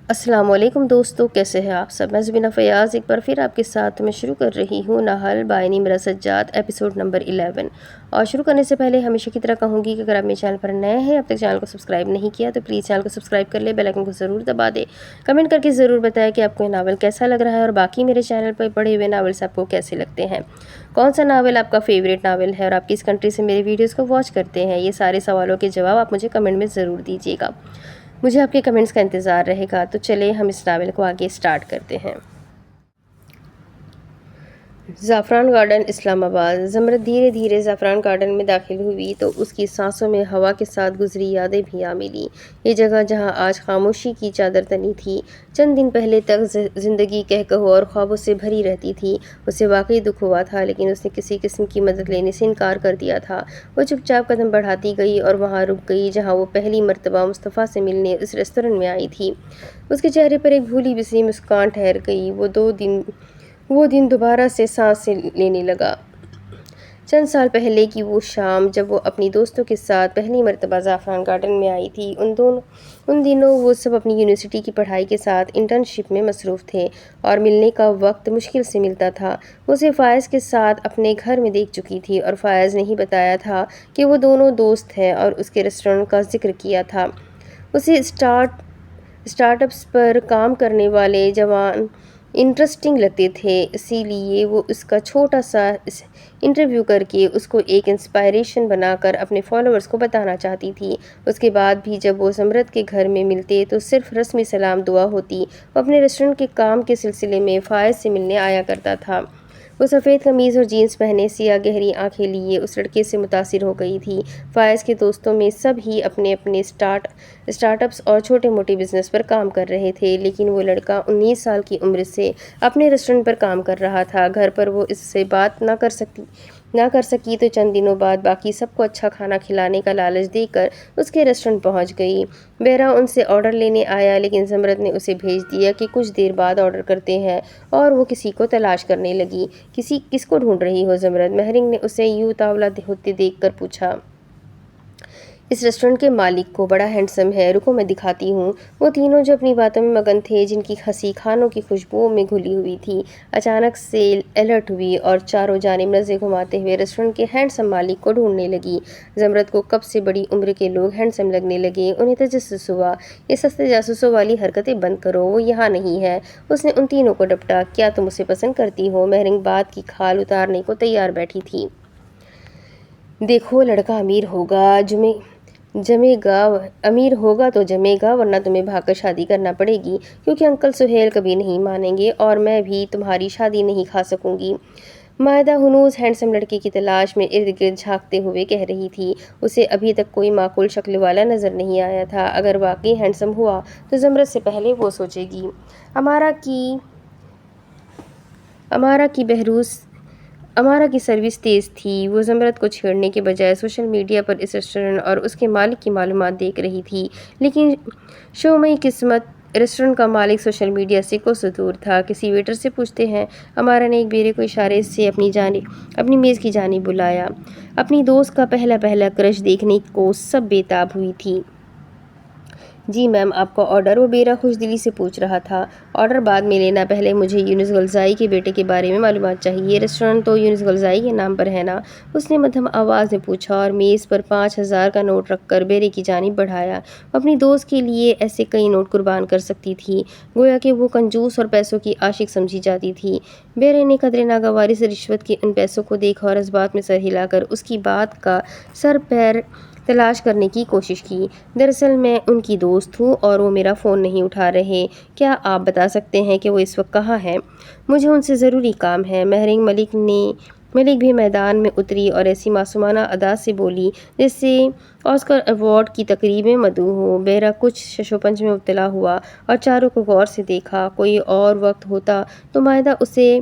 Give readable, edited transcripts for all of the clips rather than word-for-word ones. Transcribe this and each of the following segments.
السلام علیکم دوستو، کیسے ہیں آپ سب؟ میں زبینہ فیاض ایک بار پھر آپ کے ساتھ میں شروع کر رہی ہوں novel by Nimra Sajjad episode number 11۔ اور شروع کرنے سے پہلے ہمیشہ کی طرح کہوں گی کہ اگر آپ میرے چینل پر نئے ہیں، اب تک چینل کو سبسکرائب نہیں کیا تو پلیز چینل کو سبسکرائب کر لیں، بیل آئیکن کو ضرور دبا دیں، کمنٹ کر کے ضرور بتائیں کہ آپ کو یہ ناول کیسا لگ رہا ہے اور باقی میرے چینل پر پڑھے ہوئے ناولس آپ کو کیسے لگتے ہیں، کون سا ناول آپ کا فیوریٹ ناول ہے اور آپ کس کنٹری سے میرے ویڈیوز کو واچ کرتے ہیں۔ یہ سارے سوالوں کے جواب آپ مجھے کمنٹ میں ضرور دیجیے گا، مجھے آپ کے کمنٹس کا انتظار رہے گا۔ تو چلیں ہم اس ناول کو آگے سٹارٹ کرتے ہیں۔ زعفران گارڈن، اسلام آباد۔ زمرد دھیرے دھیرے زعفران گارڈن میں داخل ہوئی تو اس کی سانسوں میں ہوا کے ساتھ گزری یادیں بھی آ ملیں۔ یہ جگہ جہاں آج خاموشی کی چادر تنی تھی، چند دن پہلے تک زندگی کہکہوں اور خوابوں سے بھری رہتی تھی۔ اسے واقعی دکھ ہوا تھا، لیکن اس نے کسی قسم کی مدد لینے سے انکار کر دیا تھا۔ وہ چپ چاپ قدم بڑھاتی گئی اور وہاں رک گئی جہاں وہ پہلی مرتبہ مصطفیٰ سے ملنے اس ریسٹورنٹ میں آئی تھی۔ اس کے چہرے پر ایک بھولی بسری مسکان ٹھہر گئی۔ وہ دن دوبارہ سے سانس لینے لگا۔ چند سال پہلے کی وہ شام جب وہ اپنی دوستوں کے ساتھ پہلی مرتبہ زعفران گارڈن میں آئی تھی۔ ان دنوں وہ سب اپنی یونیورسٹی کی پڑھائی کے ساتھ انٹرنشپ میں مصروف تھے اور ملنے کا وقت مشکل سے ملتا تھا۔ وہ اسے فائز کے ساتھ اپنے گھر میں دیکھ چکی تھی اور فائز نے ہی بتایا تھا کہ وہ دونوں دوست ہیں اور اس کے ریسٹورنٹ کا ذکر کیا تھا۔ اسے اسٹارٹ اپس پر کام کرنے والے جوان انٹرسٹنگ لگتے تھے، اسی لیے وہ اس کا چھوٹا سا انٹرویو کر کے اس کو ایک انسپائریشن بنا کر اپنے فالوورز کو بتانا چاہتی تھی۔ اس کے بعد بھی جب وہ زمرد کے گھر میں ملتے تو صرف رسمی سلام دعا ہوتی۔ وہ اپنے ریسٹورنٹ کے کام کے سلسلے میں فائز سے ملنے آیا کرتا تھا۔ وہ سفید قمیض اور جینس پہنے سیاہ گہری آنکھیں لیے اس لڑکے سے متاثر ہو گئی تھی۔ فائز کے دوستوں میں سب ہی اپنے اپنے اسٹارٹ اپس اور چھوٹے موٹے بزنس پر کام کر رہے تھے، لیکن وہ لڑکا 19 سال کی عمر سے اپنے ریسٹورنٹ پر کام کر رہا تھا۔ گھر پر وہ اس سے بات نہ کر سکی تو چند دنوں بعد باقی سب کو اچھا کھانا کھلانے کا لالچ دے کر اس کے ریسٹورنٹ پہنچ گئی۔ بیرا ان سے آرڈر لینے آیا، لیکن زمرد نے اسے بھیج دیا کہ کچھ دیر بعد آرڈر کرتے ہیں اور وہ کسی کو تلاش کرنے لگی۔ کس کو ڈھونڈ رہی ہو زمرد؟ مہرنگ نے اسے یوں اتاولا ہوتے دیکھ کر پوچھا۔ اس ریسٹورنٹ کے مالک کو، بڑا ہینڈسم ہے، رکو میں دکھاتی ہوں۔ وہ تینوں جو اپنی باتوں میں مگن تھے، جن کی ہنسی کھانوں کی خوشبوؤں میں گھلی ہوئی تھی، اچانک سے الرٹ ہوئی اور چاروں جانب نظریں گھماتے ہوئے ریسٹورنٹ کے ہینڈسم مالک کو ڈھونڈنے لگی۔ زمرد کو کب سے بڑی عمر کے لوگ ہینڈسم لگنے لگے، انہیں تجسس ہوا۔ یہ سستے جاسوسوں والی حرکتیں بند کرو، وہ یہاں نہیں ہے۔ اس نے ان تینوں کو ڈپٹا۔ کیا تم اسے پسند کرتی ہو؟ مہرنگ بات کی کھال اتارنے کو تیار بیٹھی تھی۔ دیکھو، لڑکا امیر ہوگا تو جمے گا، ورنہ تمہیں بھاگ کر شادی کرنا پڑے گی، کیونکہ انکل سہیل کبھی نہیں مانیں گے اور میں بھی تمہاری شادی نہیں کھا سکوں گی۔ مائدہ ہنوز ہینڈسم لڑکے کی تلاش میں ارد گرد جھانکتے ہوئے کہہ رہی تھی۔ اسے ابھی تک کوئی معقول شکل والا نظر نہیں آیا تھا۔ اگر واقعی ہینڈسم ہوا تو زمرد سے پہلے وہ سوچے گی۔ امارا کی سروس تیز تھی۔ وہ زمرد کو چھیڑنے کے بجائے سوشل میڈیا پر اس ریسٹورنٹ اور اس کے مالک کی معلومات دیکھ رہی تھی، لیکن شومئی قسمت، ریسٹورنٹ کا مالک سوشل میڈیا سے کوسوں دور تھا۔ کسی ویٹر سے پوچھتے ہیں۔ امارا نے ایک بیرے کو اشارے سے اپنی میز کی جانب بلایا۔ اپنی دوست کا پہلا کرش دیکھنے کو سب بے تاب ہوئی تھی۔ جی میم، آپ کا آرڈر؟ وہ بیرا خوش دلی سے پوچھ رہا تھا۔ آرڈر بعد میں لینا، پہلے مجھے یونس غلزائی کے بیٹے کے بارے میں معلومات چاہیے۔ ریسٹورنٹ تو یونس غلزائی کے نام پر ہے نا؟ اس نے مدھم آواز میں پوچھا اور میز پر 5,000 کا نوٹ رکھ کر بیرے کی جانب بڑھایا۔ وہ اپنی دوست کے لیے ایسے کئی نوٹ قربان کر سکتی تھی، گویا کہ وہ کنجوس اور پیسوں کی عاشق سمجھی جاتی تھی۔ بیرے نے قدرے ناگواری سے رشوت کے ان پیسوں کو دیکھا اور اس بات میں سر ہلا کر اس کی بات کا سر پیر تلاش کرنے کی کوشش کی۔ دراصل میں ان کی دوست ہوں اور وہ میرا فون نہیں اٹھا رہے۔ کیا آپ بتا سکتے ہیں کہ وہ اس وقت کہاں ہیں؟ مجھے ان سے ضروری کام ہے۔ مہرنگ ملک بھی میدان میں اتری اور ایسی معصومانہ ادا سے بولی جیسے آسکر ایوارڈ کی تقریب میں مدعو ہو۔ بیرا کچھ ششوپنج میں مبتلا ہوا اور چاروں کو غور سے دیکھا۔ کوئی اور وقت ہوتا تو مائدہ اسے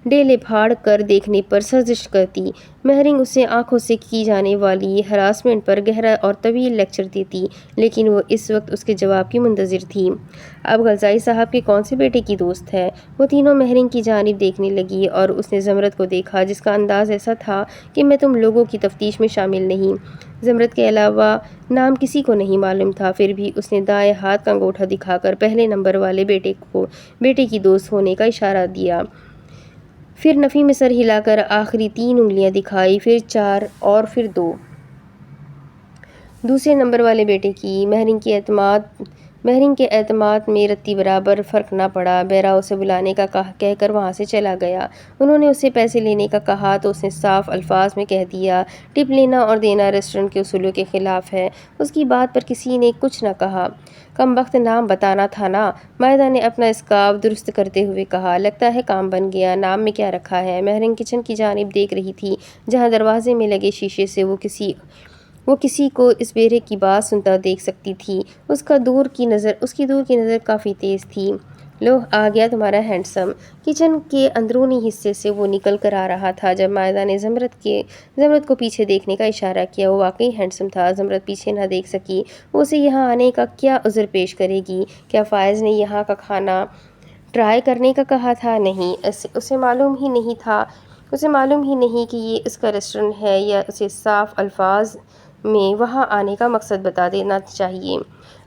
ڈیلے پھاڑ کر دیکھنے پر سرزش کرتی۔ مہرنگ اسے آنکھوں سے کی جانے والی ہراسمنٹ پر گہرا اور طویل لیکچر دیتی، لیکن وہ اس وقت اس کے جواب کی منتظر تھی۔ اب غلزائی صاحب کے کون سے بیٹے کی دوست ہے؟ وہ تینوں مہرنگ کی جانب دیکھنے لگی اور اس نے زمرد کو دیکھا، جس کا انداز ایسا تھا کہ میں تم لوگوں کی تفتیش میں شامل نہیں۔ زمرد کے علاوہ نام کسی کو نہیں معلوم تھا، پھر بھی اس نے دائیں ہاتھ کا انگوٹھا دکھا کر پہلے نمبر والے بیٹے کی دوست ہونے کا اشارہ دیا، پھر نفی میں سر ہلا کر آخری 3 انگلیاں دکھائی، پھر 4 اور پھر 2 دوسرے نمبر والے بیٹے کی۔ مہرنگ کے اعتماد میں رتی برابر فرق نہ پڑا۔ بیرا اسے بلانے کا کہہ کر وہاں سے چلا گیا۔ انہوں نے اسے پیسے لینے کا کہا تو اس نے صاف الفاظ میں کہہ دیا، ٹپ لینا اور دینا ریسٹورنٹ کے اصولوں کے خلاف ہے۔ اس کی بات پر کسی نے کچھ نہ کہا۔ کمبخت نام بتانا تھا نا، مائدہ نے اپنا اسکارف درست کرتے ہوئے کہا۔ لگتا ہے کام بن گیا۔ نام میں کیا رکھا ہے؟ مہرنگ کچن کی جانب دیکھ رہی تھی، جہاں دروازے میں لگے شیشے سے وہ کسی کو اس بیرے کی بات سنتا دیکھ سکتی تھی۔ اس کی دور کی نظر کافی تیز تھی۔ لو آ گیا تمہارا ہینڈسم۔ کچن کے اندرونی حصے سے وہ نکل کر آ رہا تھا جب مائدہ نے زمرد کو پیچھے دیکھنے کا اشارہ کیا۔ وہ واقعی ہینڈسم تھا۔ زمرد پیچھے نہ دیکھ سکی۔ وہ اسے یہاں آنے کا کیا عذر پیش کرے گی؟ کیا فائز نے یہاں کا کھانا ٹرائی کرنے کا کہا تھا؟ نہیں، اسے معلوم ہی نہیں کہ یہ اس کا ریسٹورنٹ ہے، یا اسے صاف الفاظ میں وہاں آنے کا مقصد بتا دینا چاہیے۔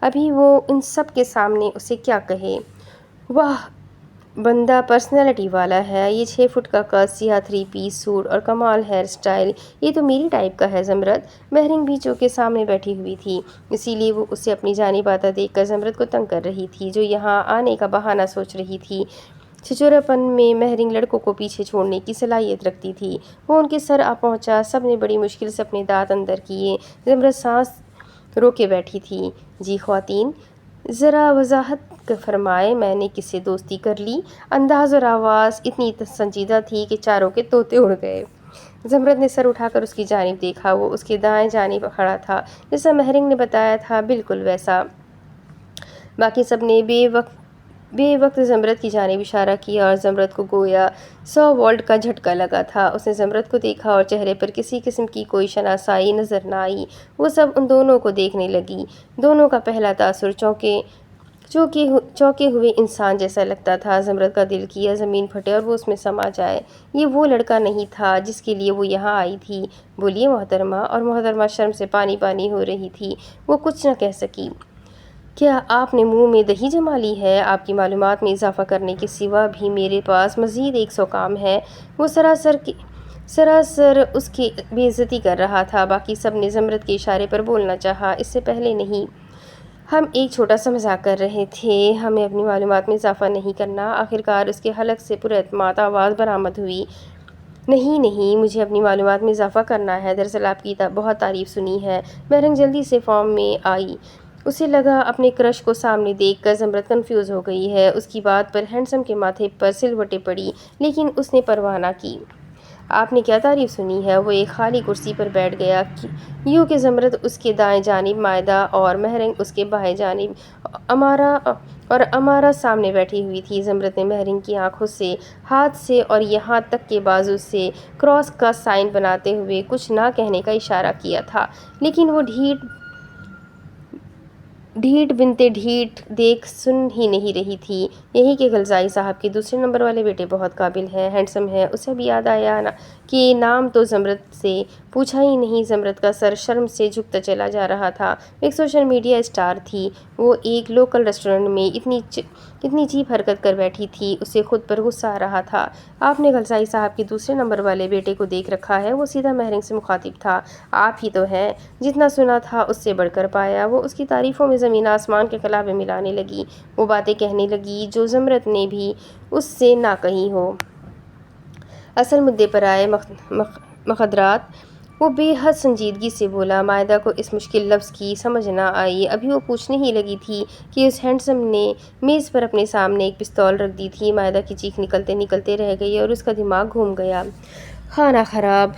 ابھی وہ ان سب کے سامنے اسے کیا کہے؟ واہ، بندہ پرسنالٹی والا ہے۔ یہ 6 فٹ کا قد، سیاہ 3 پیس سوٹ اور کمال ہیئر سٹائل، یہ تو میری ٹائپ کا ہے زمرد۔ مہرنگ بھی چوکے سامنے بیٹھی ہوئی تھی، اسی لیے وہ اسے اپنی جانب آتا دیکھ کر زمرد کو تنگ کر رہی تھی، جو یہاں آنے کا بہانہ سوچ رہی تھی۔ چھچورا پن میں مہرنگ لڑکوں کو پیچھے چھوڑنے کی صلاحیت رکھتی تھی۔ وہ ان کے سر آ پہنچا۔ سب نے بڑی مشکل سے اپنے دانت اندر کیے۔ زمرد سانس روکے بیٹھی تھی۔ جی خواتین، ذرا وضاحت فرمائیں، میں نے کس سے دوستی کر لی؟ انداز اور آواز اتنی سنجیدہ تھی کہ چاروں کے طوطے اڑ گئے۔ زمرد نے سر اٹھا کر اس کی جانب دیکھا۔ وہ اس کے دائیں جانب کھڑا تھا، جیسا مہرنگ نے بتایا تھا، بالکل ویسا۔ باقی سب نے بے وقت زمرد کی جانب اشارہ کیا اور زمرد کو گویا 100 وولٹ کا جھٹکا لگا تھا۔ اس نے زمرد کو دیکھا اور چہرے پر کسی قسم کی کوئی شناسائی نظر نہ آئی۔ وہ سب ان دونوں کو دیکھنے لگی۔ دونوں کا پہلا تاثر چونکے ہوئے انسان جیسا لگتا تھا۔ زمرد کا دل کیا زمین پھٹے اور وہ اس میں سما جائے۔ یہ وہ لڑکا نہیں تھا جس کے لیے وہ یہاں آئی تھی۔ بولیے محترمہ۔ اور محترمہ شرم سے پانی پانی ہو رہی تھی۔ وہ کچھ نہ کہہ سکی۔ کیا آپ نے منہ میں دہی جما لی ہے؟ آپ کی معلومات میں اضافہ کرنے کے سوا بھی میرے پاس مزید 100 کام ہے۔ وہ سراسر اس کی بے عزتی کر رہا تھا۔ باقی سب نے زمرد کے اشارے پر بولنا چاہا۔ اس سے پہلے نہیں، ہم ایک چھوٹا سا مذاق کر رہے تھے، ہمیں اپنی معلومات میں اضافہ نہیں کرنا۔ آخرکار اس کے حلق سے پراعتماد آواز برآمد ہوئی۔ نہیں، مجھے اپنی معلومات میں اضافہ کرنا ہے۔ دراصل آپ کی بہت تعریف سنی ہے۔ مہرنگ جلدی سے فارم میں آئی۔ اسے لگا اپنے کرش کو سامنے دیکھ کر زمرد کنفیوز ہو گئی ہے۔ اس کی بات پر ہینڈسم کے ماتھے پر سلوٹیں پڑی، لیکن اس نے پرواہ نہ کی۔ آپ نے کیا تعریف سنی ہے؟ وہ ایک خالی کرسی پر بیٹھ گیا، یوں کہ زمرد اس کے دائیں جانب، مائدہ اور مہرنگ اس کے بائیں جانب، امارہ سامنے بیٹھی ہوئی تھی۔ زمرد نے مہرنگ کی آنکھوں سے، ہاتھ سے اور یہاں تک کہ بازو سے کراس کا سائن بناتے ہوئے کچھ نہ کہنے کا اشارہ کیا تھا، لیکن وہ ڈھیٹ بنتے ڈھیٹ دیکھ سن ہی نہیں رہی تھی۔ یہی کہ غلزائی صاحب کے دوسرے نمبر والے بیٹے بہت قابل ہے، ہینڈسم ہے۔ اسے اب یاد آیا کہ نام تو زمرد سے پوچھا ہی نہیں۔ زمرد کا سر شرم سے جھکتا چلا جا رہا تھا۔ وہ ایک سوشل میڈیا اسٹار تھی۔ وہ ایک لوکل ریسٹورنٹ میں اتنی چیپ حرکت کر بیٹھی تھی، اسے خود پر غصہ آ رہا تھا۔ آپ نے غلزائی صاحب کے دوسرے نمبر والے بیٹے کو دیکھ رکھا ہے؟ وہ سیدھا مہرنگ سے مخاطب تھا۔ آپ ہی تو ہیں۔ جتنا سنا تھا اس سے بڑھ کر پایا۔ وہ اس کی تعریفوں میں زمین آسمان کے خلابے ملانے لگی۔ وہ باتیں کہنے لگی جو زمرد نے بھی اس سے نہ کہی ہو۔ اصل مدعے پر آئے، مخدرات۔ وہ بے حد سنجیدگی سے بولا۔ مائدہ کو اس مشکل لفظ کی سمجھ نہ آئی۔ ابھی وہ پوچھنے ہی لگی تھی کہ اس ہینڈسم نے میز پر اپنے سامنے ایک پستول رکھ دی تھی۔ مائدہ کی چیخ نکلتے رہ گئی اور اس کا دماغ گھوم گیا۔ خانہ خراب،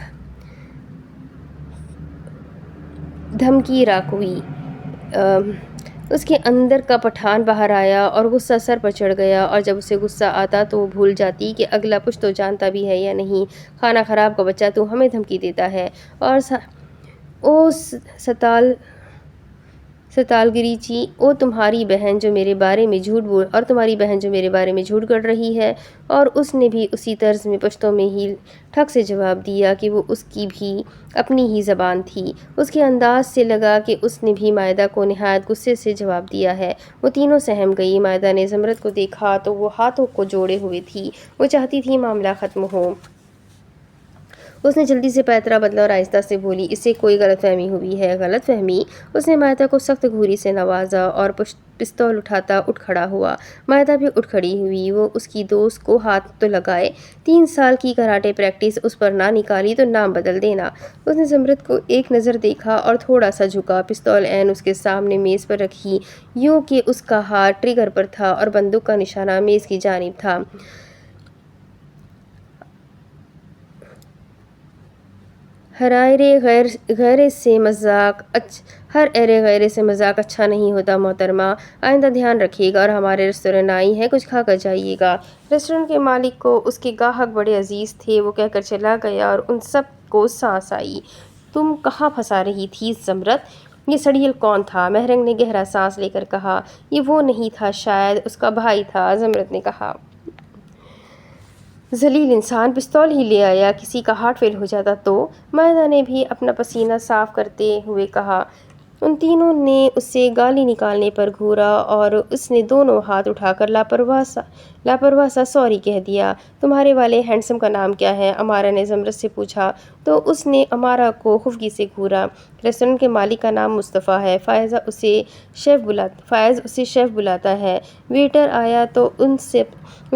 دھمکی راکوئی، اس کے اندر کا پٹھان باہر آیا اور غصہ سر پر چڑھ گیا، اور جب اسے غصہ آتا تو وہ بھول جاتی کہ اگلا کچھ تو جانتا بھی ہے یا نہیں۔ خانہ خراب کا بچہ تو ہمیں دھمکی دیتا ہے، اور او ستالگری جی، او تمہاری بہن جو میرے بارے میں جھوٹ گڑھ رہی ہے۔ اور اس نے بھی اسی طرز میں پشتو میں ہی ٹھک سے جواب دیا کہ وہ اس کی بھی اپنی ہی زبان تھی۔ اس کے انداز سے لگا کہ اس نے بھی مائدہ کو نہایت غصے سے جواب دیا ہے۔ وہ تینوں سہم گئی۔ مائدہ نے زمرد کو دیکھا تو وہ ہاتھوں کو جوڑے ہوئے تھی، وہ چاہتی تھی معاملہ ختم ہو۔ اس نے جلدی سے پیترا بدلا اور آہستہ سے بولی، اسے کوئی غلط فہمی ہوئی ہے۔ غلط فہمی؟ اس نے مائدہ کو سخت گھوری سے نوازا اور پستول اٹھاتا اٹھ کھڑا ہوا۔ مائدہ بھی اٹھ کھڑی ہوئی۔ وہ اس کی دوست کو ہاتھ تو لگائے، 3 سال کی کراٹے پریکٹس اس پر نہ نکالی تو نام بدل دینا۔ اس نے زمرد کو ایک نظر دیکھا اور تھوڑا سا جھکا، پستول عین اس کے سامنے میز پر رکھی، یوں کہ اس کا ہاتھ ٹریگر پر تھا اور بندوق کا نشانہ میز کی جانب تھا۔ ہر ایرے غیرے سے مذاق اچھا نہیں ہوتا محترمہ، آئندہ دھیان رکھیے گا، اور ہمارے ریسٹورینٹ آئی ہیں، کچھ کھا کر جائیے گا۔ ریسٹورینٹ کے مالک کو اس کے گاہک بڑے عزیز تھے، وہ کہہ کر چلا گیا، اور ان سب کو سانس آئی۔ تم کہاں پھنسا رہی تھی زمرد؟ یہ سڑیل کون تھا؟ مہرنگ نے گہرا سانس لے کر کہا۔ یہ وہ نہیں تھا، شاید اس کا بھائی تھا، زمرد نے کہا۔ ذلیل انسان، پستول ہی لے آیا، کسی کا ہارٹ فیل ہو جاتا تو؟ مائدہ نے بھی اپنا پسینہ صاف کرتے ہوئے کہا۔ ان تینوں نے اسے گالی نکالنے پر گھورا اور اس نے دونوں ہاتھ اٹھا کر لاپرواہ سا سوری کہہ دیا۔ تمہارے والے ہینڈسم کا نام کیا ہے؟ امارا نے زمرد سے پوچھا تو اس نے امارا کو خفگی سے گھورا۔ ریسٹورینٹ کے مالک کا نام مصطفیٰ ہے، فائز اسے شیف بلاتا ہے۔ ویٹر آیا تو ان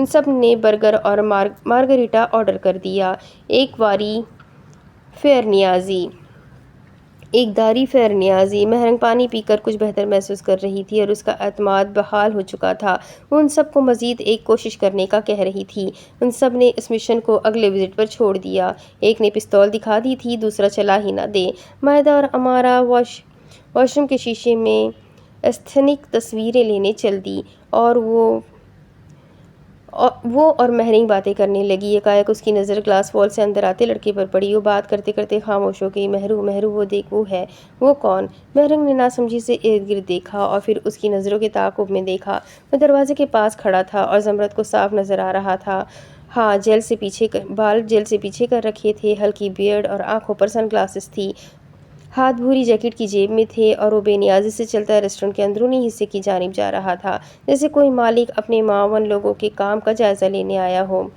سب نے برگر اور مارگریٹا آرڈر کر دیا۔ ایک داری فیر نیازی۔ مہرنگ پانی پی کر کچھ بہتر محسوس کر رہی تھی اور اس کا اعتماد بحال ہو چکا تھا۔ وہ ان سب کو مزید ایک کوشش کرنے کا کہہ رہی تھی۔ ان سب نے اس مشن کو اگلے وزٹ پر چھوڑ دیا۔ ایک نے پستول دکھا دی تھی، دوسرا چلا ہی نہ دے۔ مائدہ اور امارا واش روم کے شیشے میں ایستھنک تصویریں لینے چل دی، اور وہ اور مہرنگ باتیں کرنے لگی۔ یکایک اس کی نظر گلاس وال سے اندر آتے لڑکے پر پڑی۔ وہ بات کرتے کرتے خاموش ہو گئی۔ مہرو، وہ دیکھ، وہ ہے۔ وہ کون؟ مہرنگ نے ناسمجھی سے ارد گرد دیکھا اور پھر اس کی نظروں کے تعاقب میں دیکھا۔ وہ دروازے کے پاس کھڑا تھا اور زمرد کو صاف نظر آ رہا تھا۔ ہاں، بال جیل سے پیچھے کر رکھے تھے، ہلکی بیئرڈ اور آنکھوں پر سن گلاسز تھی۔ ہاتھ بھوری جیکٹ کی جیب میں تھے اور وہ بے نیازی سے چلتا ریسٹورینٹ کے اندرونی حصے کی جانب جا رہا تھا، جیسے کوئی مالک اپنے معاون لوگوں کے کام کا جائزہ لینے آیا ہو۔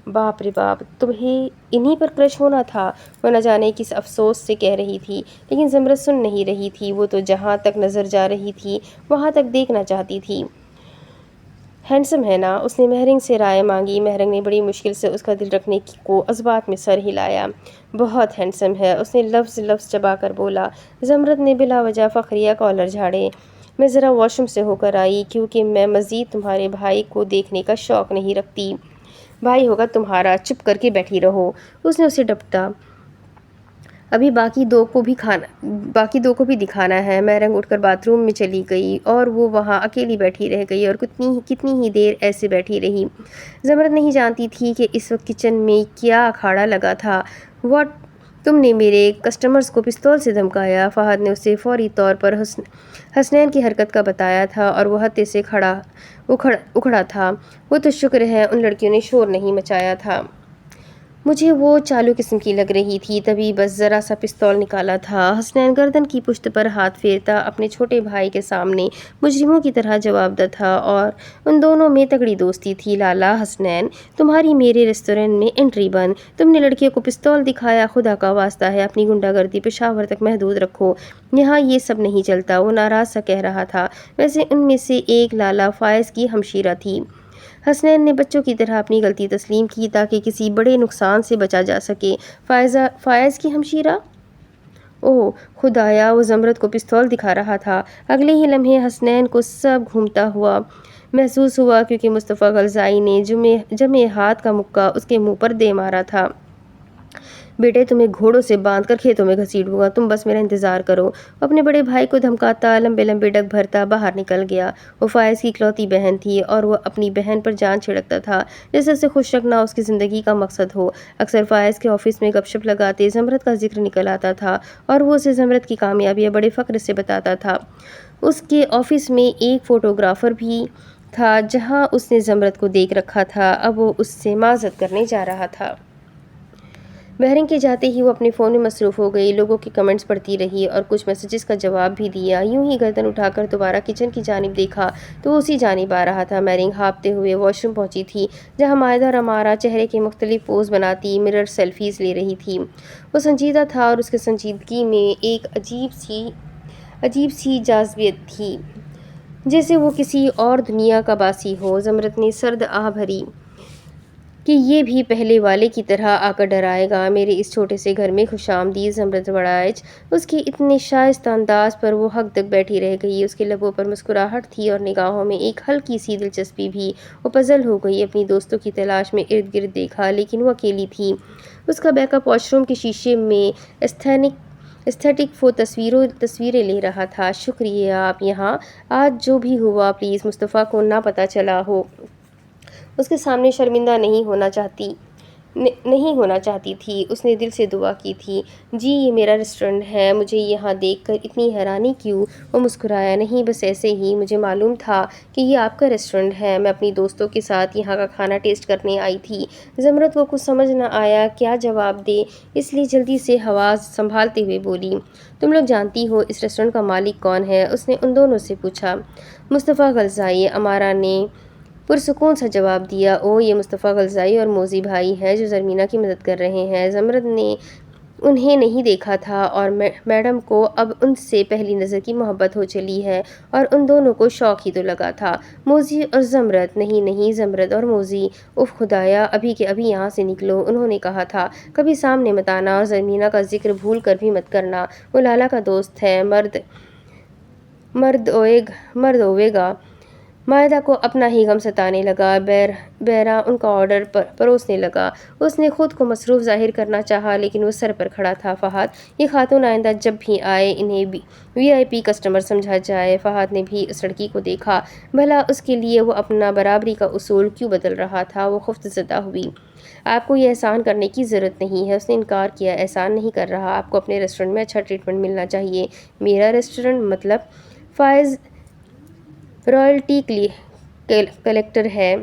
باپ رے باپ، تمہیں انہی پر کرش ہونا تھا، وہ نہ جانے کس افسوس سے کہہ رہی تھی، لیکن زمرد سن نہیں رہی تھی۔ وہ تو جہاں تک نظر جا رہی تھی وہاں تک دیکھنا چاہتی تھی۔ ہینڈسم ہے نا؟ اس نے مہرنگ سے رائے مانگی۔ مہرنگ نے بڑی مشکل سے اس کا دل رکھنے کو جذبات میں سر ہلایا۔ بہت ہینڈسم ہے، اس نے لفظ چبا کر بولا۔ زمرد نے بلا وجہ فخریہ کالر جھاڑے۔ میں ذرا واش روم سے ہو کر آئی، کیونکہ میں مزید تمہارے بھائی کو دیکھنے کا شوق نہیں رکھتی۔ بھائی ہوگا تمہارا، چپ کر کے بیٹھی رہو، اس نے اسے ڈپٹا۔ ابھی باقی دو کو بھی دکھانا ہے۔ مہرنگ اٹھ کر باتھ روم میں چلی گئی اور وہ وہاں اکیلی بیٹھی رہ گئی اور کتنی ہی دیر ایسے بیٹھی رہی۔ زمرد نہیں جانتی تھی کہ اس وقت کچن میں کیا اکھاڑا لگا تھا۔ واٹ، تم نے میرے کسٹمرز کو پستول سے دھمکایا؟ فہد نے اسے فوری طور پر حسنین کی حرکت کا بتایا تھا اور وہ ہتے سے اکھڑا تھا۔ وہ تو شکر ہے ان لڑکیوں نے شور نہیں مچایا تھا۔ مجھے وہ چالو قسم کی لگ رہی تھی، تبھی بس ذرا سا پستول نکالا تھا۔ حسنین گردن کی پشت پر ہاتھ پھیرتا اپنے چھوٹے بھائی کے سامنے مجرموں کی طرح جواب دہ تھا، اور ان دونوں میں تگڑی دوستی تھی۔ لالا حسنین، تمہاری میرے ریسٹورینٹ میں انٹری بند، تم نے لڑکیوں کو پستول دکھایا، خدا کا واسطہ ہے اپنی غنڈہ گردی پشاور تک محدود رکھو، یہاں یہ سب نہیں چلتا۔ وہ ناراض سا کہہ رہا تھا۔ ویسے ان میں سے ایک لالا فائز کی ہمشیرہ تھی۔ حسنین نے بچوں کی طرح اپنی غلطی تسلیم کی تاکہ کسی بڑے نقصان سے بچا جا سکے۔ فائز کی ہمشیرہ؟ اوہ خدایا، وہ زمرد کو پستول دکھا رہا تھا۔ اگلے ہی لمحے حسنین کو سب گھومتا ہوا محسوس ہوا، کیونکہ مصطفیٰ غلزائی نے جمے ہاتھ کا مکہ اس کے منہ پر دے مارا تھا۔ بیٹے تمہیں گھوڑوں سے باندھ کر کھیتوں میں گھسیٹوں گا، تم بس میرا انتظار کرو۔ اپنے بڑے بھائی کو دھمکاتا لمبے لمبے ڈگ بھرتا باہر نکل گیا۔ وہ فائز کی اکلوتی بہن تھی اور وہ اپنی بہن پر جان چھڑکتا تھا جیسے اسے خوش رکھنا اس کی زندگی کا مقصد ہو۔ اکثر فائز کے آفس میں گپ شپ لگاتے زمرد کا ذکر نکل آتا تھا اور وہ اسے زمرد کی کامیابیاں بڑے فخر سے بتاتا تھا۔ اس کے آفس میں ایک فوٹوگرافر بھی تھا جہاں اس نے زمرد کو دیکھ رکھا تھا، اب وہ اس سے معذرت کرنے جا رہا تھا۔ بحرین کے جاتے ہی وہ اپنے فون میں مصروف ہو گئی، لوگوں کے کمنٹس پڑھتی رہی اور کچھ میسیجز کا جواب بھی دیا۔ یوں ہی گردن اٹھا کر دوبارہ کچن کی جانب دیکھا تو وہ اسی جانب آ رہا تھا۔ میرنگ ہانپتے ہوئے واش روم پہنچی تھی جہاں مائدہ اور امارہ چہرے کے مختلف پوز بناتی مرر سیلفیز لے رہی تھی۔ وہ سنجیدہ تھا اور اس کی سنجیدگی میں ایک عجیب سی جاذبیت تھی، جیسے وہ کسی اور دنیا کا باسی ہو۔ زمرد نے سرد آہ بھری کہ یہ بھی پہلے والے کی طرح آ کر ڈرائے گا۔ میرے اس چھوٹے سے گھر میں خوش آمدید زمرد وڑائچ۔ اس کے اتنے شائستہ انداز پر وہ حق تک بیٹھی رہ گئی۔ اس کے لبوں پر مسکراہٹ تھی اور نگاہوں میں ایک ہلکی سی دلچسپی بھی۔ وہ پزل ہو گئی، اپنی دوستوں کی تلاش میں ارد گرد دیکھا لیکن وہ اکیلی تھی۔ اس کا بیک اپ واش روم کے شیشے میں ایستھیٹک تصویریں لے رہا تھا۔ شکریہ آپ یہاں، آج جو بھی ہوا پلیز مصطفیٰ کو نہ پتہ چلا ہو۔ اس کے سامنے شرمندہ نہیں ہونا چاہتی تھی۔ اس نے دل سے دعا کی تھی، جی یہ میرا ریسٹورنٹ ہے، مجھے یہاں دیکھ کر اتنی حیرانی کیوں؟ وہ مسکرایا، نہیں بس ایسے ہی، مجھے معلوم تھا کہ یہ آپ کا ریسٹورنٹ ہے، میں اپنی دوستوں کے ساتھ یہاں کا کھانا ٹیسٹ کرنے آئی تھی۔ زمرد کو کچھ سمجھ نہ آیا کیا جواب دے، اس لیے جلدی سے حواس سنبھالتے ہوئے بولی، تم لوگ جانتی ہو اس ریسٹورنٹ کا مالک کون ہے؟ اس نے ان دونوں سے پوچھا۔ مصطفیٰ غلزائی، امارہ نے پرسکون سا جواب دیا۔ اوہ، یہ مصطفیٰ غلزائی اور موزی بھائی ہیں جو زرمینہ کی مدد کر رہے ہیں۔ زمرد نے انہیں نہیں دیکھا تھا اور میڈم کو اب ان سے پہلی نظر کی محبت ہو چلی ہے اور ان دونوں کو شوق ہی تو لگا تھا۔ موزی اور زمرد، نہیں زمرد اور موزی، اف خدایا ابھی کے ابھی یہاں سے نکلو، انہوں نے کہا تھا، کبھی سامنے مت آنا اور زرمینہ کا ذکر بھول کر بھی مت کرنا، وہ لالا کا دوست ہے، مرد ہوئے گا۔ مائدہ کو اپنا ہی غم ستانے لگا، بیرا ان کا آرڈر پروسنے لگا۔ اس نے خود کو مصروف ظاہر کرنا چاہا لیکن وہ سر پر کھڑا تھا۔ فہد، یہ خاتون آئندہ جب بھی آئے انہیں VIP کسٹمر سمجھا جائے۔ فہد نے بھی اس لڑکی کو دیکھا، بھلا اس کے لیے وہ اپنا برابری کا اصول کیوں بدل رہا تھا؟ وہ خفتزدہ ہوئی۔ آپ کو یہ احسان کرنے کی ضرورت نہیں ہے، اس نے انکار کیا، احسان نہیں کر رہا، آپ کو اپنے ریسٹورنٹ میں اچھا ٹریٹمنٹ ملنا چاہیے۔ میرا ریسٹورنٹ مطلب؟ فائز رائلٹی کلیکٹر ہے،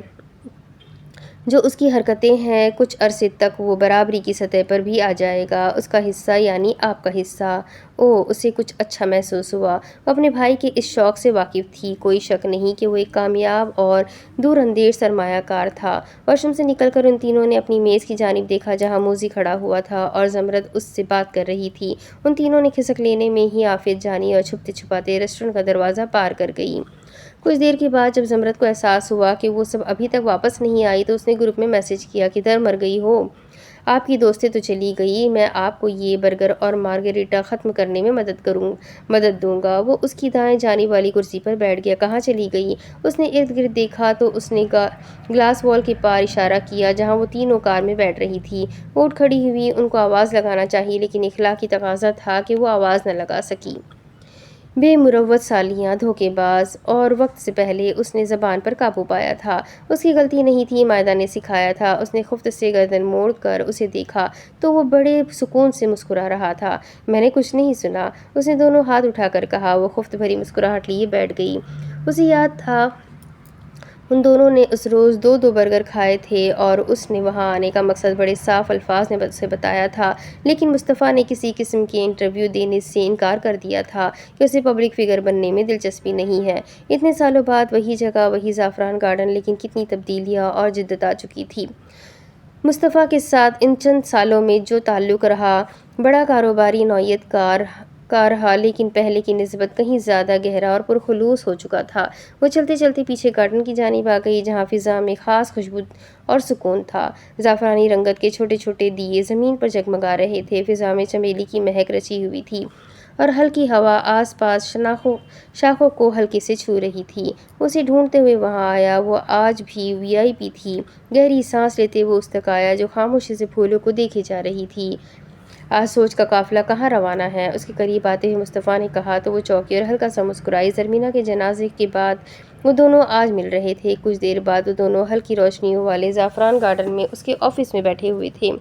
جو اس کی حرکتیں ہیں کچھ عرصے تک وہ برابری کی سطح پر بھی آ جائے گا، اس کا حصہ یعنی آپ کا حصہ۔ اوہ، اسے کچھ اچھا محسوس ہوا۔ وہ اپنے بھائی کے اس شوق سے واقف تھی، کوئی شک نہیں کہ وہ ایک کامیاب اور دور اندیش سرمایہ کار تھا۔ واش روم سے نکل کر ان تینوں نے اپنی میز کی جانب دیکھا جہاں موزی کھڑا ہوا تھا اور زمرد اس سے بات کر رہی تھی۔ ان تینوں نے کھسک لینے میں ہی عافیت جانی اور چھپتے چھپاتے ریسٹورنٹ کا دروازہ پار کر گئی۔ کچھ دیر کے بعد جب زمرد کو احساس ہوا کہ وہ سب ابھی تک واپس نہیں آئی تو اس نے گروپ میں میسیج کیا، کدھر مر گئی ہو؟ آپ کی دوستیں تو چلی گئی، میں آپ کو یہ برگر اور مارگریٹا ختم کرنے میں مدد دوں گا۔ وہ اس کی دائیں جانب والی کرسی پر بیٹھ گیا۔ کہاں چلی گئی؟ اس نے ارد گرد دیکھا تو اس نے گلاس وال کے پار اشارہ کیا جہاں وہ تینوں کار میں بیٹھ رہی تھی۔ وہ اٹھ کھڑی ہوئی، ان کو آواز لگانا چاہی لیکن اخلاقی تقاضا تھا کہ وہ آواز نہ لگا سکی۔ بے مروت سالیاں، دھوکے باز، اور وقت سے پہلے اس نے زبان پر قابو پایا تھا۔ اس کی غلطی نہیں تھی، مائدہ نے سکھایا تھا۔ اس نے خفت سے گردن موڑ کر اسے دیکھا تو وہ بڑے سکون سے مسکرا رہا تھا۔ میں نے کچھ نہیں سنا، اس نے دونوں ہاتھ اٹھا کر کہا۔ وہ خفت بھری مسکراہٹ لیے بیٹھ گئی۔ اسے یاد تھا ان دونوں نے اس روز 2 برگر کھائے تھے اور اس نے وہاں آنے کا مقصد بڑے صاف الفاظ میں اسے بتایا تھا، لیکن مصطفیٰ نے کسی قسم کے انٹرویو دینے سے انکار کر دیا تھا کہ اسے پبلک فگر بننے میں دلچسپی نہیں ہے۔ اتنے سالوں بعد وہی جگہ، وہی زعفران گارڈن، لیکن کتنی تبدیلیاں اور جدت آ چکی تھی۔ مصطفیٰ کے ساتھ ان چند سالوں میں جو تعلق رہا، بڑا کاروباری نوعیت کا رہا لیکن پہلے کی نسبت کہیں زیادہ گہرا اور پرخلوص ہو چکا تھا۔ وہ چلتے چلتے پیچھے گارڈن کی جانب آ گئی جہاں فضا میں خاص خوشبو اور سکون تھا۔ زعفرانی رنگت کے چھوٹے چھوٹے دیے زمین پر جگمگا رہے تھے، فضا میں چمیلی کی مہک رچی ہوئی تھی اور ہلکی ہوا آس پاس شاخوں کو ہلکے سے چھو رہی تھی۔ اسے ڈھونڈتے ہوئے وہاں آیا، وہ آج بھی VIP تھی۔ گہری سانس لیتے وہ اس تک آیا جو خاموشی سے پھولوں کو دیکھے جا رہی تھی۔ آج سوچ کا قافلہ کہاں روانہ ہے؟ اس کے قریب آتے ہوئے مصطفیٰ نے کہا تو وہ چونکی اور ہلکا سا مسکرائی۔ زرمینہ کے جنازے کے بعد وہ دونوں آج مل رہے تھے۔ کچھ دیر بعد وہ دونوں ہلکی روشنیوں والے زعفران گارڈن میں اس کے آفس میں بیٹھے ہوئے تھے۔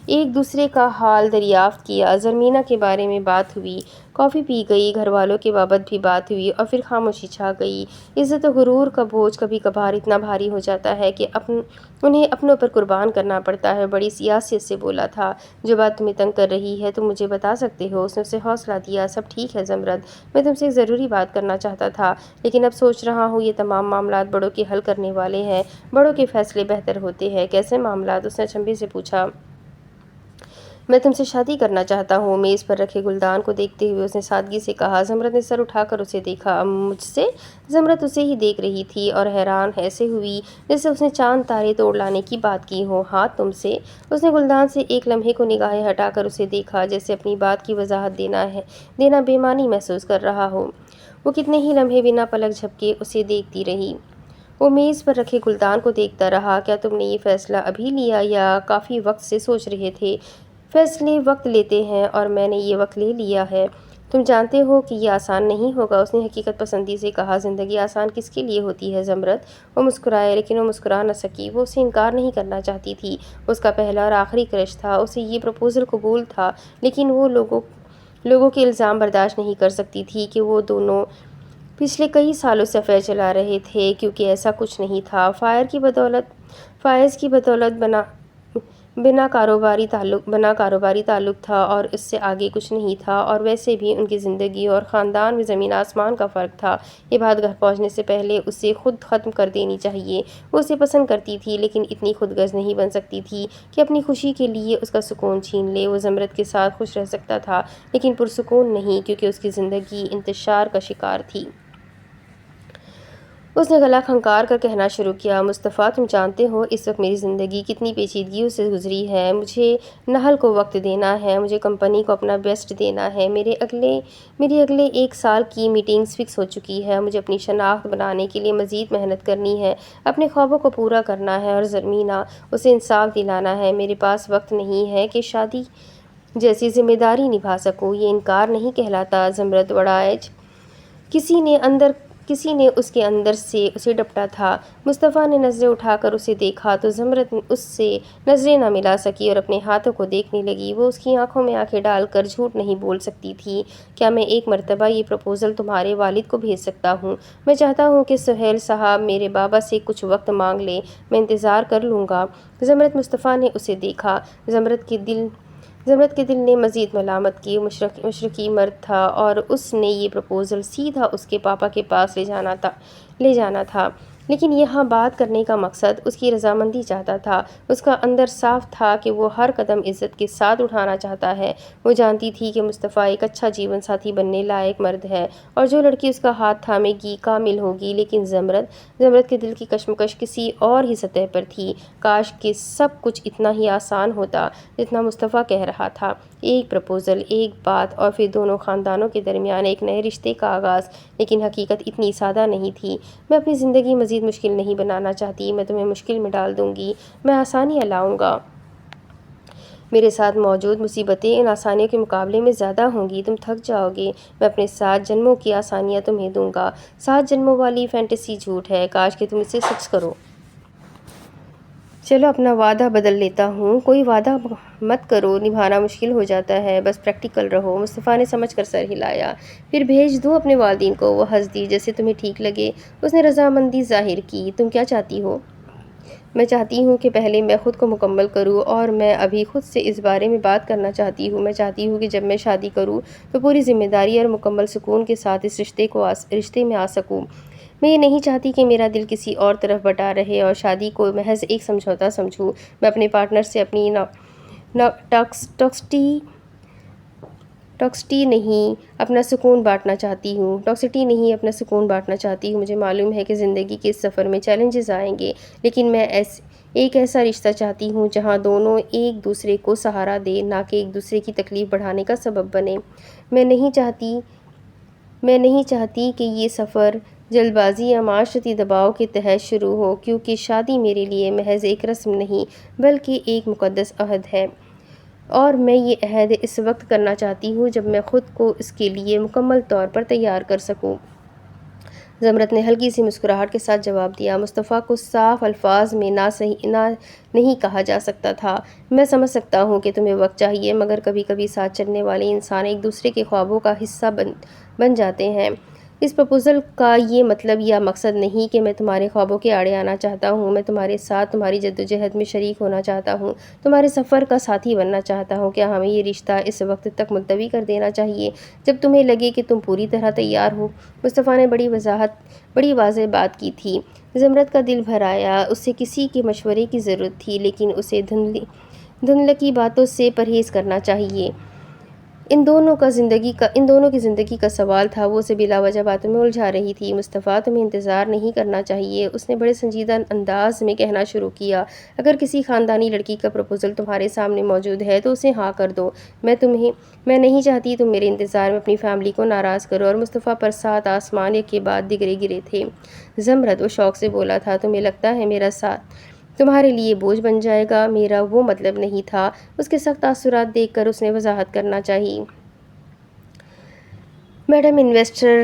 ایک دوسرے کا حال دریافت کیا، زرمینہ کے بارے میں بات ہوئی، کافی پی گئی، گھر والوں کے بابت بھی بات ہوئی اور پھر خاموشی چھا گئی۔ عزت و غرور کا بوجھ کبھی کبھار اتنا بھاری ہو جاتا ہے کہ انہیں اپنوں پر قربان کرنا پڑتا ہے۔ بڑی سیاست سے بولا تھا، جو بات تمہیں تنگ کر رہی ہے تم مجھے بتا سکتے ہو۔ اس نے اسے حوصلہ دیا۔ سب ٹھیک ہے زمرد، میں تم سے ایک ضروری بات کرنا چاہتا تھا، لیکن اب سوچ رہا ہوں یہ تمام معاملات بڑوں کے حل کرنے والے ہیں، بڑوں کے فیصلے بہتر ہوتے ہیں۔ کیسے معاملات؟ اس نے اچنبھے سے پوچھا۔ میں تم سے شادی کرنا چاہتا ہوں۔ میز پر رکھے گلدان کو دیکھتے ہوئے اس نے سادگی سے کہا۔ زمرد نے سر اٹھا کر اسے دیکھا۔ مجھ سے؟ زمرد اسے ہی دیکھ رہی تھی اور حیران ایسے ہوئی جیسے اس نے چاند تارے توڑ لانے کی بات کی ہو۔ ہاں تم سے؟ اس نے گلدان سے ایک لمحے کو نگاہیں ہٹا کر اسے دیکھا، جیسے اپنی بات کی وضاحت دینا بے معنی محسوس کر رہا ہو۔ وہ کتنے ہی لمحے بنا پلک جھپکے اسے دیکھتی رہی۔ وہ میز پر رکھے گلدان کو دیکھتا رہا۔ کیا تم نے یہ فیصلہ ابھی لیا یا کافی وقت سے سوچ رہے تھے؟ فیصلے وقت لیتے ہیں اور میں نے یہ وقت لے لیا ہے۔ تم جانتے ہو کہ یہ آسان نہیں ہوگا، اس نے حقیقت پسندی سے کہا۔ زندگی آسان کس کے لیے ہوتی ہے زمرد؟ وہ مسکرائے، لیکن وہ مسکرا نہ سکی۔ وہ اسے انکار نہیں کرنا چاہتی تھی۔ اس کا پہلا اور آخری کرش تھا۔ اسے یہ پروپوزل قبول تھا، لیکن وہ لوگوں کے الزام برداشت نہیں کر سکتی تھی کہ وہ دونوں پچھلے کئی سالوں سے افیئر چلا رہے تھے، کیونکہ ایسا کچھ نہیں تھا۔ فائز کی بدولت بنا کاروباری تعلق تھا اور اس سے آگے کچھ نہیں تھا، اور ویسے بھی ان کی زندگی اور خاندان میں زمین آسمان کا فرق تھا۔ یہ بات گھر پہنچنے سے پہلے اسے خود ختم کر دینی چاہیے۔ وہ اسے پسند کرتی تھی، لیکن اتنی خودغرض نہیں بن سکتی تھی کہ اپنی خوشی کے لیے اس کا سکون چھین لے۔ وہ زمرد کے ساتھ خوش رہ سکتا تھا، لیکن پرسکون نہیں، کیونکہ اس کی زندگی انتشار کا شکار تھی۔ اس نے گلا کھنکار کر کہنا شروع کیا، مصطفیٰ تم جانتے ہو اس وقت میری زندگی کتنی پیچیدگیوں سے گزری ہے۔ مجھے نحل کو وقت دینا ہے، مجھے کمپنی کو اپنا بیسٹ دینا ہے۔ میری اگلے 1 سال کی میٹنگز فکس ہو چکی ہے۔ مجھے اپنی شناخت بنانے کے لیے مزید محنت کرنی ہے، اپنے خوابوں کو پورا کرنا ہے اور زرمینہ اسے انصاف دلانا ہے۔ میرے پاس وقت نہیں ہے کہ شادی جیسی ذمہ داری نبھا سکوں۔ یہ انکار نہیں کہلاتا زمرد وڑائچ۔ کسی نے اس کے اندر سے اسے ڈپٹا تھا۔ مصطفیٰ نے نظریں اٹھا کر اسے دیکھا تو زمرد اس سے نظریں نہ ملا سکی اور اپنے ہاتھوں کو دیکھنے لگی۔ وہ اس کی آنکھوں میں آنکھیں ڈال کر جھوٹ نہیں بول سکتی تھی۔ کیا میں ایک مرتبہ یہ پروپوزل تمہارے والد کو بھیج سکتا ہوں؟ میں چاہتا ہوں کہ سہیل صاحب میرے بابا سے کچھ وقت مانگ لیں، میں انتظار کر لوں گا۔ زمرد مصطفیٰ نے اسے دیکھا۔ زمرد کے دل نے مزید ملامت کی۔ مشرقی مرد تھا اور اس نے یہ پروپوزل سیدھا اس کے پاپا کے پاس لے جانا تھا، لیکن یہاں بات کرنے کا مقصد اس کی رضامندی چاہتا تھا۔ اس کا اندر صاف تھا کہ وہ ہر قدم عزت کے ساتھ اٹھانا چاہتا ہے۔ وہ جانتی تھی کہ مصطفیٰ ایک اچھا جیون ساتھی بننے لائق مرد ہے اور جو لڑکی اس کا ہاتھ تھامے گی کامل ہوگی، لیکن زمرد کے دل کی کشمکش کسی اور ہی سطح پر تھی۔ کاش کہ سب کچھ اتنا ہی آسان ہوتا جتنا مصطفیٰ کہہ رہا تھا۔ ایک پروپوزل، ایک بات اور پھر دونوں خاندانوں کے درمیان ایک نئے رشتے کا آغاز، لیکن حقیقت اتنی سادہ نہیں تھی۔ میں اپنی زندگی مزید مشکل نہیں بنانا چاہتی، میں تمہیں مشکل میں ڈال دوں گی، میں آسانیاں لاؤں گا۔ میرے ساتھ موجود مصیبتیں ان آسانیوں کے مقابلے میں زیادہ ہوں گی، تم تھک جاؤ گے۔ میں اپنے 7 جنموں کی آسانیاں تمہیں دوں گا۔ 7 جنموں والی فینٹیسی جھوٹ ہے، کاش کہ تم اسے سچ کرو۔ چلو اپنا وعدہ بدل لیتا ہوں۔ کوئی وعدہ مت کرو، نبھانا مشکل ہو جاتا ہے، بس پریکٹیکل رہو۔ مصطفیٰ نے سمجھ کر سر ہلایا۔ پھر بھیج دوں اپنے والدین کو؟ وہ ہنس دی۔ جیسے تمہیں ٹھیک لگے۔ اس نے رضامندی ظاہر کی۔ تم کیا چاہتی ہو؟ میں چاہتی ہوں کہ پہلے میں خود کو مکمل کروں اور میں ابھی خود سے اس بارے میں بات کرنا چاہتی ہوں۔ میں چاہتی ہوں کہ جب میں شادی کروں تو پوری ذمہ داری اور مکمل سکون کے ساتھ اس رشتے میں آ سکوں۔ میں یہ نہیں چاہتی کہ میرا دل کسی اور طرف بٹا رہے اور شادی کو محض ایک سمجھوتا سمجھوں۔ میں اپنے پارٹنر سے اپنی ٹاکسٹی نہیں اپنا سکون بانٹنا چاہتی ہوں۔ مجھے معلوم ہے کہ زندگی کے اس سفر میں چیلنجز آئیں گے، لیکن میں ایک ایسا رشتہ چاہتی ہوں جہاں دونوں ایک دوسرے کو سہارا دیں، نہ کہ ایک دوسرے کی تکلیف بڑھانے کا سبب بنے۔ میں نہیں چاہتی کہ یہ سفر جلد بازی یا معاشرتی دباؤ کے تحت شروع ہو، کیونکہ شادی میرے لیے محض ایک رسم نہیں بلکہ ایک مقدس عہد ہے۔ اور میں یہ عہد اس وقت کرنا چاہتی ہوں جب میں خود کو اس کے لیے مکمل طور پر تیار کر سکوں۔ زمرد نے ہلکی سی مسکراہٹ کے ساتھ جواب دیا، مصطفیٰ کو صاف الفاظ میں نہیں کہا جا سکتا تھا۔ میں سمجھ سکتا ہوں کہ تمہیں وقت چاہیے، مگر کبھی کبھی ساتھ چلنے والے انسان ایک دوسرے کے خوابوں کا حصہ بن جاتے ہیں۔ اس پروپوزل کا یہ مطلب یا مقصد نہیں کہ میں تمہارے خوابوں کے آڑے آنا چاہتا ہوں۔ میں تمہارے ساتھ تمہاری جدوجہد میں شریک ہونا چاہتا ہوں، تمہارے سفر کا ساتھی بننا چاہتا ہوں۔ کیا ہمیں یہ رشتہ اس وقت تک ملتوی کر دینا چاہیے جب تمہیں لگے کہ تم پوری طرح تیار ہو؟ مصطفیٰ نے بڑی واضح بات کی تھی۔ زمرد کا دل بھر آیا۔ اسے کسی کے مشورے کی ضرورت تھی، لیکن اسے دھندلکی باتوں سے پرہیز کرنا چاہیے۔ ان دونوں کی زندگی کا سوال تھا۔ وہ اسے بلا وجہ باتوں میں الجھا رہی تھی۔ مصطفیٰ، تمہیں انتظار نہیں کرنا چاہیے، اس نے بڑے سنجیدہ انداز میں کہنا شروع کیا۔ اگر کسی خاندانی لڑکی کا پروپوزل تمہارے سامنے موجود ہے تو اسے ہاں کر دو۔ میں نہیں چاہتی تم میرے انتظار میں اپنی فیملی کو ناراض کرو۔ اور مصطفیٰ پر 7 آسمان ایک کے بعد دیگرے گرے تھے۔ زمرد، وہ شوق سے بولا تھا، تمہیں لگتا ہے میرا ساتھ تمہارے لیے بوجھ بن جائے گا؟ میرا وہ مطلب نہیں تھا۔ اس کے سخت تاثرات دیکھ کر اس نے وضاحت کرنا چاہی۔ میڈم انویسٹر،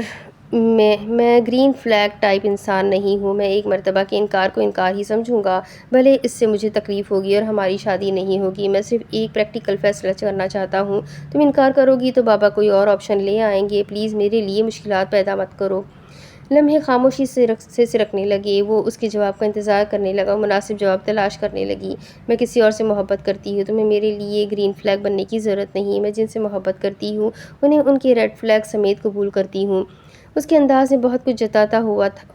میں گرین فلیگ ٹائپ انسان نہیں ہوں۔ میں ایک مرتبہ کے انکار کو انکار ہی سمجھوں گا، بھلے اس سے مجھے تکلیف ہوگی اور ہماری شادی نہیں ہوگی۔ میں صرف ایک پریکٹیکل فیصلہ کرنا چاہتا ہوں۔ تم انکار کرو گی تو بابا کوئی اور آپشن لے آئیں گے۔ پلیز میرے لیے مشکلات پیدا مت کرو۔ لمحے خاموشی سے سرکنے لگے۔ وہ اس کے جواب کا انتظار کرنے لگا، مناسب جواب تلاش کرنے لگی۔ میں کسی اور سے محبت کرتی ہوں، تمہیں میرے لیے گرین فلیگ بننے کی ضرورت نہیں۔ میں جن سے محبت کرتی ہوں انہیں ان کے ریڈ فلیگ سمیت قبول کرتی ہوں۔ اس کے انداز میں بہت کچھ جتاتا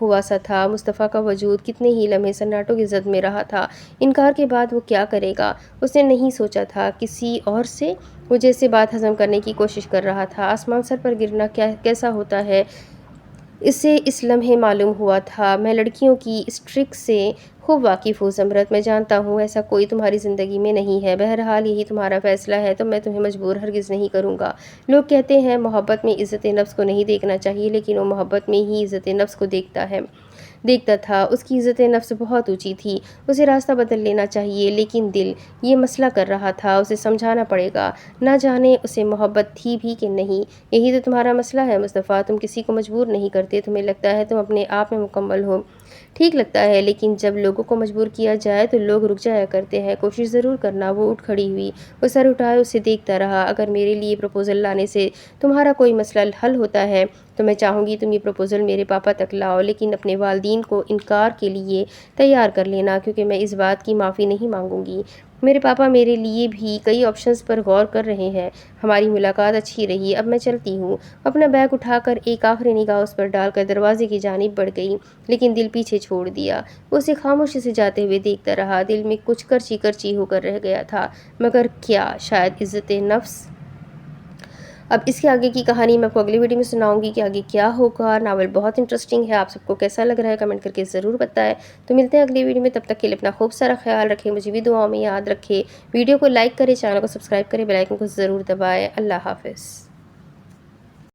ہوا سا تھا۔ مصطفیٰ کا وجود کتنے ہی لمحے سناٹوں کی زد میں رہا تھا۔ انکار کے بعد وہ کیا کرے گا؟ اس نے نہیں سوچا تھا۔ کسی اور سے؟ وہ جیسے بات ہضم کرنے کی کوشش کر رہا تھا۔ آسمان سر پر گرنا کیسا ہوتا ہے اسے اس لمحے معلوم ہوا تھا۔ میں لڑکیوں کی اس ٹرک سے خوب واقف ہوں زمرد، میں جانتا ہوں ایسا کوئی تمہاری زندگی میں نہیں ہے۔ بہرحال یہی تمہارا فیصلہ ہے تو میں تمہیں مجبور ہرگز نہیں کروں گا۔ لوگ کہتے ہیں محبت میں عزت نفس کو نہیں دیکھنا چاہیے، لیکن وہ محبت میں ہی عزت نفس کو دیکھتا تھا۔ اس کی عزت نفس بہت اونچی تھی، اسے راستہ بدل لینا چاہیے، لیکن دل یہ مسئلہ کر رہا تھا، اسے سمجھانا پڑے گا۔ نہ جانے اسے محبت تھی بھی کہ نہیں۔ یہی تو تمہارا مسئلہ ہے مصطفیٰ، تم کسی کو مجبور نہیں کرتے۔ تمہیں لگتا ہے تم اپنے آپ میں مکمل ہو۔ ٹھیک لگتا ہے، لیکن جب لوگوں کو مجبور کیا جائے تو لوگ رک جایا کرتے ہیں۔ کوشش ضرور کرنا۔ وہ اٹھ کھڑی ہوئی، وہ سر اٹھائے اسے دیکھتا رہا۔ اگر میرے لیے پروپوزل لانے سے تمہارا کوئی مسئلہ حل ہوتا ہے تو میں چاہوں گی تم یہ پروپوزل میرے پاپا تک لاؤ، لیکن اپنے والدین کو انکار کے لیے تیار کر لینا، کیونکہ میں اس بات کی معافی نہیں مانگوں گی۔ میرے پاپا میرے لیے بھی کئی آپشنز پر غور کر رہے ہیں۔ ہماری ملاقات اچھی رہی، اب میں چلتی ہوں۔ اپنا بیگ اٹھا کر ایک آخری نگاہ اس پر ڈال کر دروازے کی جانب بڑھ گئی، لیکن دل پیچھے چھوڑ دیا۔ وہ اسے خاموشی سے جاتے ہوئے دیکھتا رہا۔ دل میں کچھ کرچی ہو کر رہ گیا تھا، مگر کیا؟ شاید عزت نفس۔ اب اس کے آگے کی کہانی میں آپ کو اگلی ویڈیو میں سناؤں گی کہ آگے کیا ہوگا۔ ناول بہت انٹرسٹنگ ہے، آپ سب کو کیسا لگ رہا ہے کمنٹ کر کے ضرور بتائیں۔ تو ملتے ہیں اگلی ویڈیو میں، تب تک کے لیے اپنا خوب سارا خیال رکھیں، مجھے بھی دعاؤں میں یاد رکھیں۔ ویڈیو کو لائک کریں، چینل کو سبسکرائب کریں، بیل آئیکن کو ضرور دبائیں۔ اللہ حافظ۔